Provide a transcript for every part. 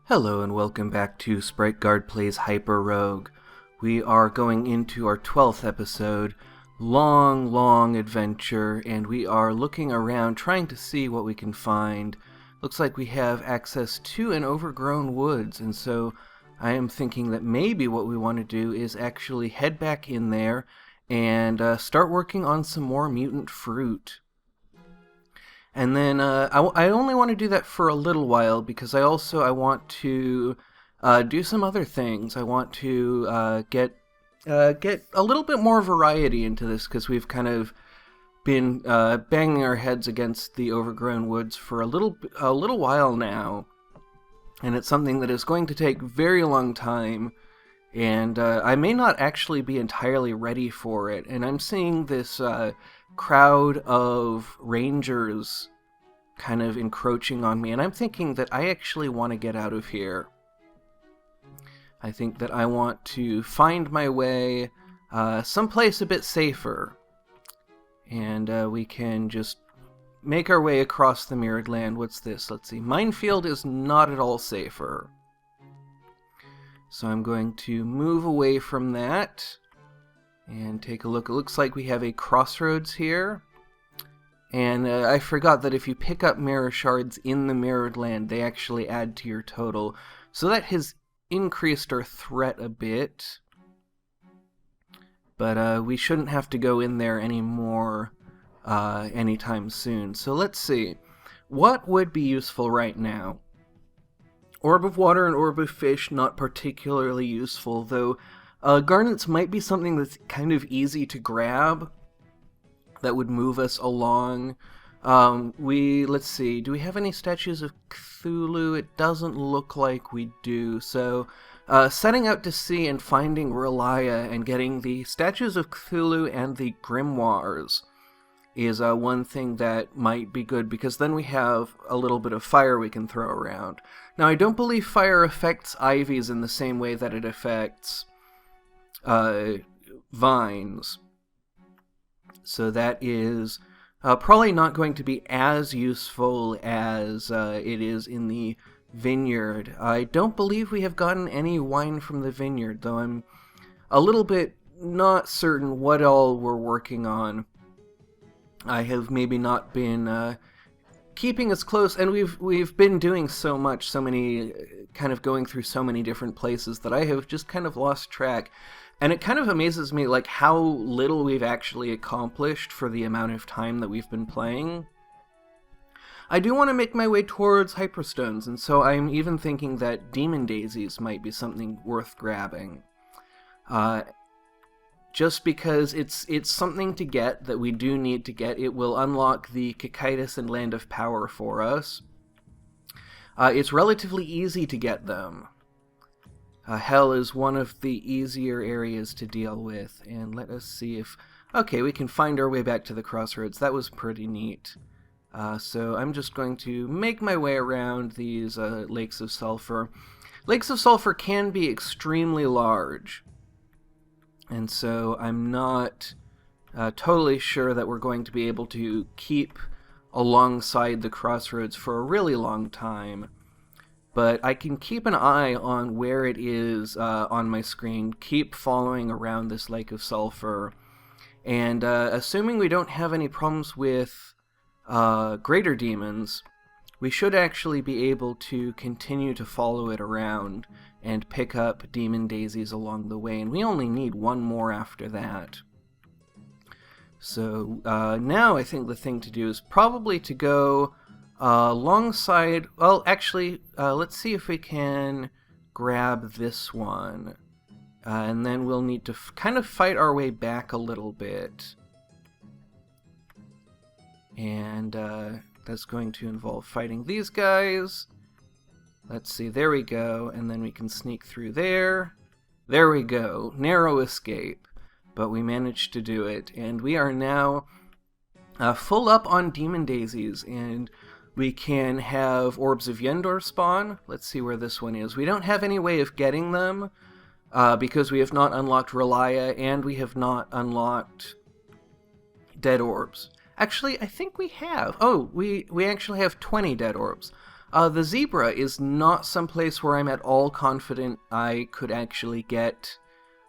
Hello and welcome back to Sprite Guard Plays HyperRogue. We are going into our 12th episode, long adventure, and we are looking around trying to see what we can find. Looks like we have access to an overgrown woods, and so I am thinking that maybe what we want to do is actually head back in there and start working on some more mutant fruit. And then I only want to do that for a little while because I want to do some other things. I want to get a little bit more variety into this because we've kind of been banging our heads against the overgrown woods for a little while now, and it's something that is going to take very long time. And I may not actually be entirely ready for it. And I'm seeing this crowd of rangers kind of encroaching on me. And I'm thinking that I actually want to get out of here. I think that I want to find my way someplace a bit safer. And we can just make our way across the mirrored land. What's this? Let's see. Minefield is not at all safer. So I'm going to move away from that and take a look. It looks like we have a crossroads here. And I forgot that if you pick up mirror shards in the mirrored land, they actually add to your total. So that has increased our threat a bit. But we shouldn't have to go in there anymore anytime soon. So let's see. What would be useful right now? Orb of water and orb of fish, not particularly useful, though garnets might be something that's kind of easy to grab that would move us along. Let's see, do we have any statues of Cthulhu? It doesn't look like we do, so setting out to sea and finding Relia and getting the statues of Cthulhu and the grimoires is one thing that might be good, because then we have a little bit of fire we can throw around. Now, I don't believe fire affects ivies in the same way that it affects vines. So that is probably not going to be as useful as it is in the vineyard. I don't believe we have gotten any wine from the vineyard, though I'm a little bit not certain what all we're working on. I have maybe not been keeping us close, and we've been doing so many, kind of going through so many different places that I have just kind of lost track. And it kind of amazes me, like, how little we've actually accomplished for the amount of time that we've been playing. I do want to make my way towards Hyperstones, and so I'm even thinking that Demon Daisies might be something worth grabbing. Just because it's something to get that we do need to get. It will unlock the Cocytus and Land of Power for us. It's relatively easy to get them. Hell is one of the easier areas to deal with. And let us see if... Okay, we can find our way back to the crossroads. That was pretty neat. So I'm just going to make my way around these lakes of sulfur. Lakes of sulfur can be extremely large. And so I'm not totally sure that we're going to be able to keep alongside the crossroads for a really long time. But I can keep an eye on where it is on my screen, keep following around this lake of sulfur, and assuming we don't have any problems with greater demons, we should actually be able to continue to follow it around and pick up Demon Daisies along the way, and we only need one more after that. So now I think the thing to do is probably to go alongside... Well, actually, let's see if we can grab this one, and then we'll need to kind of fight our way back a little bit. And that's going to involve fighting these guys. Let's see, there we go, and then we can sneak through there. There we go, narrow escape, but we managed to do it, and we are now full up on Demon Daisies, and we can have Orbs of Yendor spawn. Let's see where this one is. We don't have any way of getting them, because we have not unlocked Relia, and we have not unlocked Dead Orbs. Actually, I think we have. Oh, we actually have 20 Dead Orbs. The zebra is not someplace where I'm at all confident I could actually get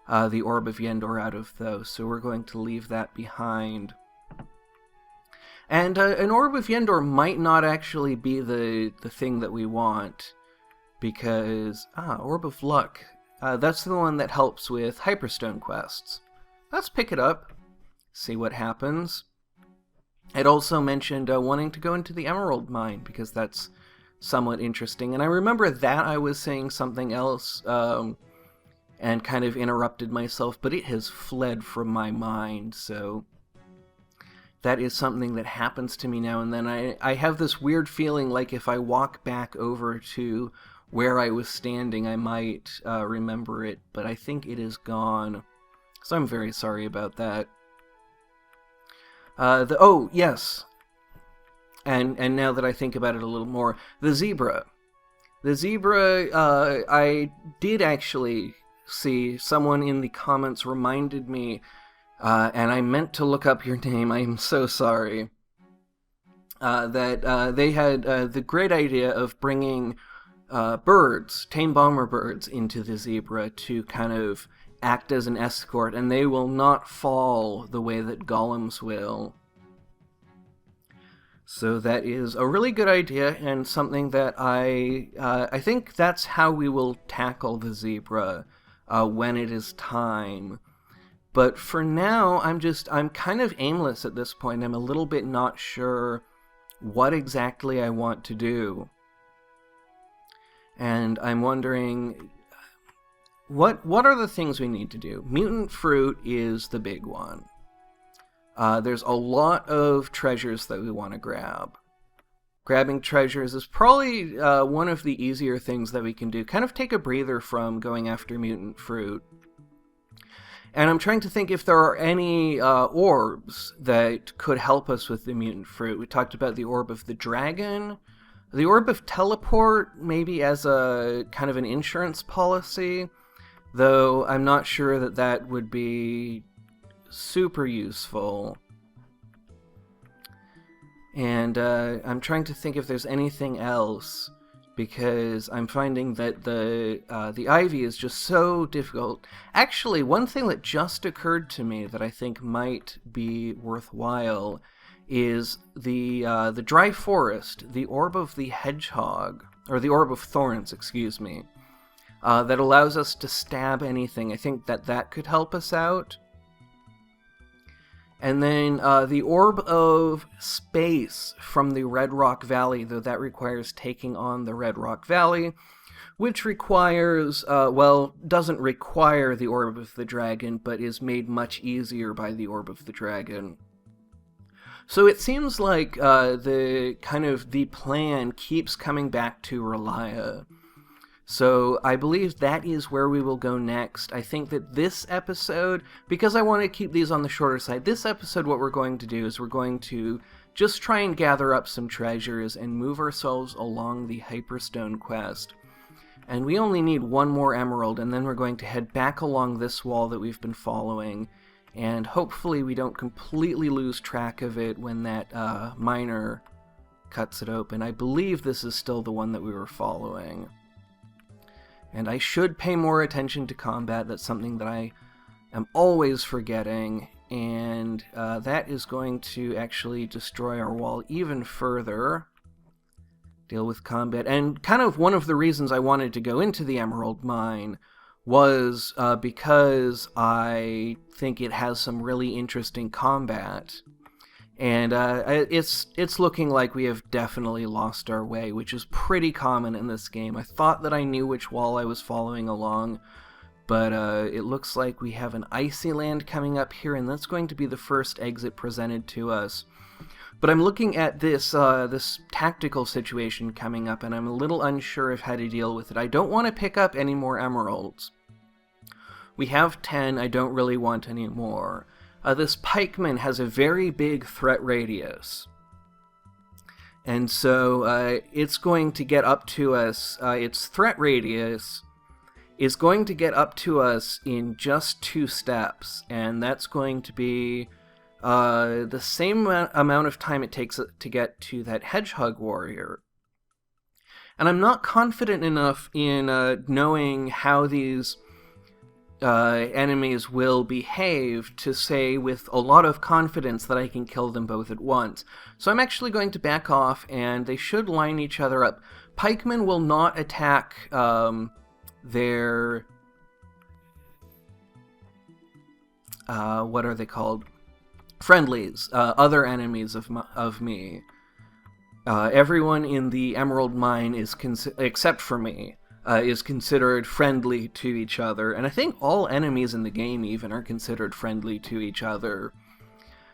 the Orb of Yendor out of, though, so we're going to leave that behind. And an Orb of Yendor might not actually be the thing that we want, because... Orb of Luck. That's the one that helps with Hyperstone quests. Let's pick it up, see what happens. It also mentioned wanting to go into the Emerald Mine, because that's somewhat interesting. And I remember that I was saying something else, and kind of interrupted myself, but it has fled from my mind, so... That is something that happens to me now and then. I have this weird feeling like if I walk back over to where I was standing, I might remember it, but I think it is gone. So I'm very sorry about that. Oh, yes. And now that I think about it a little more, the zebra. The zebra, I did actually see someone in the comments reminded me, and I meant to look up your name, I am so sorry, that they had the great idea of bringing birds, tame bomber birds, into the zebra to kind of act as an escort, and they will not fall the way that golems will. So that is a really good idea, and something that I think that's how we will tackle the zebra when it is time. But for now, I'm kind of aimless at this point. I'm a little bit not sure what exactly I want to do. And I'm wondering, what are the things we need to do? Mutant fruit is the big one. There's a lot of treasures that we want to grab. Grabbing treasures is probably one of the easier things that we can do. Kind of take a breather from going after mutant fruit. And I'm trying to think if there are any orbs that could help us with the mutant fruit. We talked about the Orb of the Dragon. The Orb of Teleport, maybe as a kind of an insurance policy, though I'm not sure that that would be super useful. And I'm trying to think if there's anything else, because I'm finding that the ivy is just so difficult. Actually, one thing that just occurred to me that I think might be worthwhile is the dry forest, the Orb of the Hedgehog, or the Orb of Thorns, excuse me, that allows us to stab anything. I think that could help us out. And then the Orb of Space from the Red Rock Valley, though that requires taking on the Red Rock Valley, which requires, doesn't require the Orb of the Dragon, but is made much easier by the Orb of the Dragon. So it seems like the plan keeps coming back to Relia. So I believe that is where we will go next. I think that this episode, because I want to keep these on the shorter side, this episode what we're going to do is we're going to just try and gather up some treasures and move ourselves along the Hyperstone quest. And we only need one more emerald, and then we're going to head back along this wall that we've been following, and hopefully we don't completely lose track of it when that miner cuts it open. I believe this is still the one that we were following. And I should pay more attention to combat. That's something that I am always forgetting. And that is going to actually destroy our wall even further. Deal with combat. And kind of one of the reasons I wanted to go into the Emerald Mine was because I think it has some really interesting combat. And it's looking like we have definitely lost our way, which is pretty common in this game. I thought that I knew which wall I was following along, but it looks like we have an icy land coming up here, and that's going to be the first exit presented to us. But I'm looking at this this tactical situation coming up, and I'm a little unsure of how to deal with it. I don't want to pick up any more emeralds. We have 10, I don't really want any more. This pikeman has a very big threat radius. And so it's going to get up to us, its threat radius is going to get up to us in just 2 steps. And that's going to be the same amount of time it takes to get to that hedgehog warrior. And I'm not confident enough in knowing how these enemies will behave to say with a lot of confidence that I can kill them both at once. So I'm actually going to back off, and they should line each other up. Pikemen will not attack their... what are they called? Friendlies, other enemies of me. Everyone in the Emerald Mine is except for me, is considered friendly to each other, and I think all enemies in the game even are considered friendly to each other,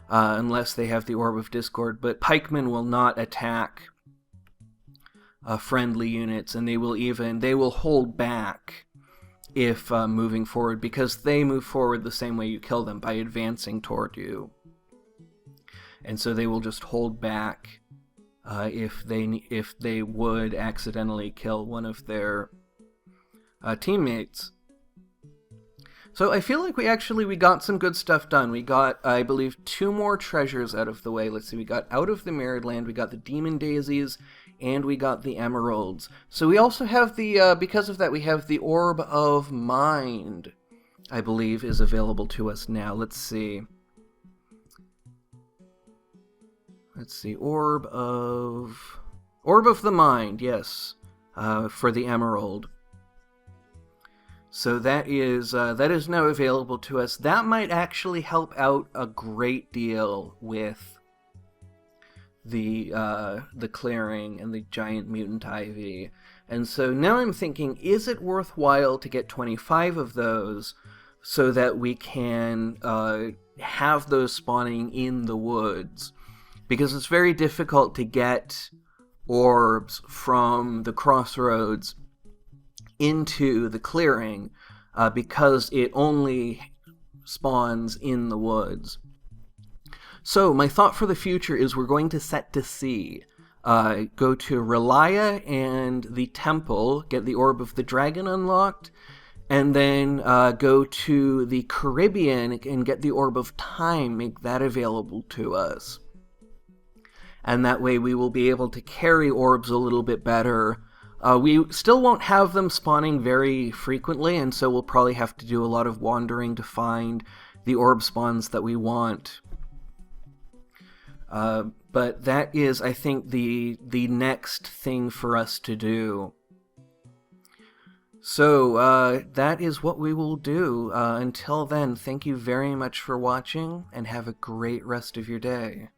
unless they have the Orb of Discord. But pikemen will not attack friendly units, and they will hold back if moving forward, because they move forward the same way you kill them, by advancing toward you. And so they will just hold back if they would accidentally kill one of their teammates. So I feel like we got some good stuff done. We got, I believe, 2 more treasures out of the way. Let's see, we got Out of the Mirrored Land, we got the Demon Daisies, and we got the Emeralds. So we also have the, because of that, we have the Orb of Mind, I believe, is available to us now. Let's see. Orb of the Mind, yes, for the Emerald. So that is now available to us. That might actually help out a great deal with the clearing and the giant mutant ivy. And so now I'm thinking, is it worthwhile to get 25 of those so that we can have those spawning in the woods? Because it's very difficult to get orbs from the crossroads into the clearing because it only spawns in the woods. So my thought for the future is we're going to set to sea. Go to Relia and the temple, get the Orb of the Dragon unlocked, and then go to the Caribbean and get the Orb of Time, make that available to us. And that way we will be able to carry orbs a little bit better. We still won't have them spawning very frequently, and so we'll probably have to do a lot of wandering to find the orb spawns that we want. But that is, I think, the next thing for us to do. So, that is what we will do. Until then, thank you very much for watching, and have a great rest of your day.